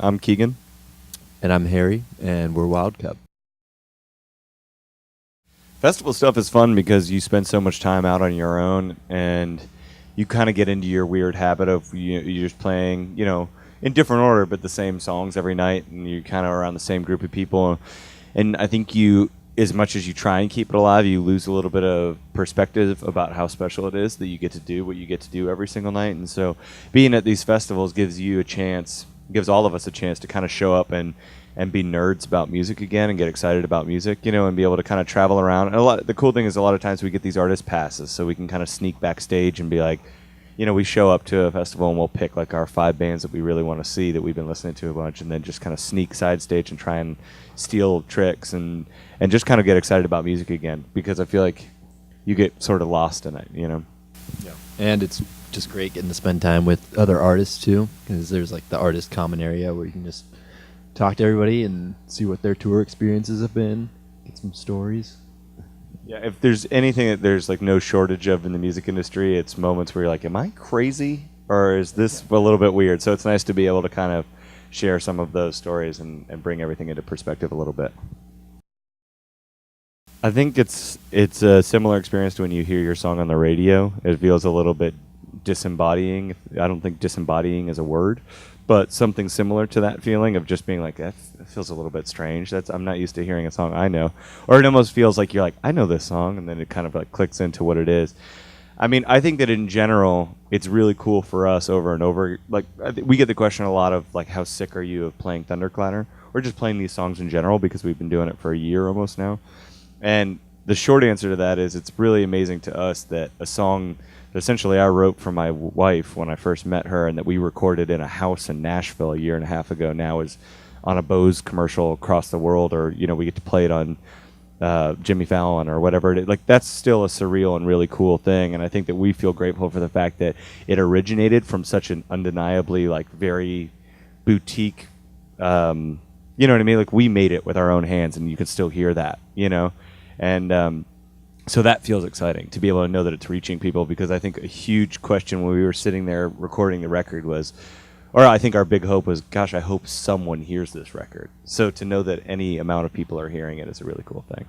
I'm Keegan. And I'm Harry, and we're Wild Cub. Festival stuff is fun because you spend so much time out on your own, and you kind of get into your weird habit of you're just playing, in different order, but the same songs every night, and you kind of around the same group of people. And I think as much as you try and keep it alive, you lose a little bit of perspective about how special it is that you get to do what you get to do every single night. And so being at these festivals gives all of us a chance to kind of show up and be nerds about music again and get excited about music, and be able to kind of travel around. And the cool thing is a lot of times we get these artist passes, so we can kind of sneak backstage and be like, we show up to a festival and we'll pick like our 5 bands that we really want to see that we've been listening to a bunch, and then just kind of sneak side stage and try and steal tricks and just kind of get excited about music again, because I feel like you get sort of lost in it, Yeah. And it's just great getting to spend time with other artists too, because there's like the artist common area where you can just talk to everybody and see what their tour experiences have been, get some stories. Yeah, if there's anything that there's like no shortage of in the music industry, it's moments where you're like, am I crazy or is this a little bit weird? So it's nice to be able to kind of share some of those stories and bring everything into perspective a little bit. I think it's a similar experience to when you hear your song on the radio. It feels a little bit disembodying. I don't think disembodying is a word, but something similar to that feeling of just being like, that feels a little bit strange. I'm not used to hearing a song I know. Or it almost feels like you're like, I know this song, and then it kind of like clicks into what it is. I mean, I think that in general, it's really cool for us over and over. Like, we get the question a lot of like, how sick are you of playing Thunderclatter? Or just playing these songs in general, because we've been doing it for a year almost now. And the short answer to that is it's really amazing to us that a song that essentially I wrote for my wife when I first met her, and that we recorded in a house in Nashville a year and a half ago, now is on a Bose commercial across the world, or we get to play it on Jimmy Fallon or whatever it is. Like, that's still a surreal and really cool thing, and I think that we feel grateful for the fact that it originated from such an undeniably like very boutique, you know what I mean? Like, we made it with our own hands, and you can still hear that, and so that feels exciting to be able to know that it's reaching people, because I think a huge question when we were sitting there recording the record was, or I think our big hope was, gosh, I hope someone hears this record. So to know that any amount of people are hearing it is a really cool thing.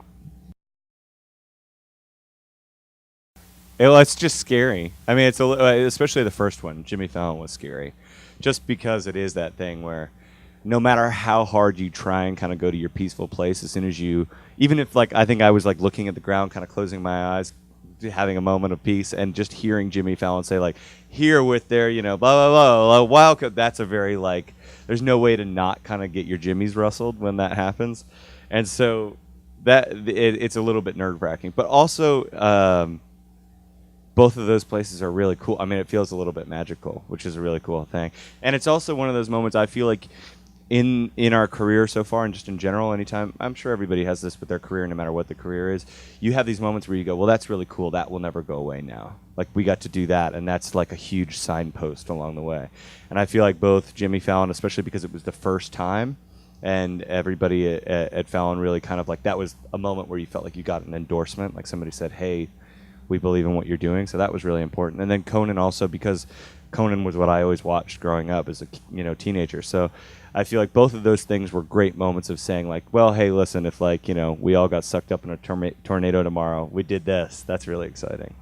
Well, it's just scary. I mean, especially the first one, Jimmy Fallon, was scary, just because it is that thing where no matter how hard you try and kind of go to your peaceful place, as soon as even if like, I think I was like looking at the ground, kind of closing my eyes, having a moment of peace, and just hearing Jimmy Fallon say like, here with their, blah, blah, blah, Wild Cub, that's a very like, there's no way to not kind of get your jimmies rustled when that happens. And so it's a little bit nerve-wracking, but also both of those places are really cool. I mean, it feels a little bit magical, which is a really cool thing. And it's also one of those moments I feel like in our career so far, and just in general, anytime, I'm sure everybody has this with their career, no matter what the career is, you have these moments where you go, well, that's really cool, that will never go away now. Like, we got to do that, and that's like a huge signpost along the way. And I feel like both Jimmy Fallon, especially because it was the first time, and everybody at Fallon really kind of like, that was a moment where you felt like you got an endorsement, like somebody said, hey, we believe in what you're doing. So that was really important. And then Conan also, because Conan was what I always watched growing up as a teenager. So I feel like both of those things were great moments of saying like, well, hey, listen, if like we all got sucked up in a tornado tomorrow, we did this. That's really exciting.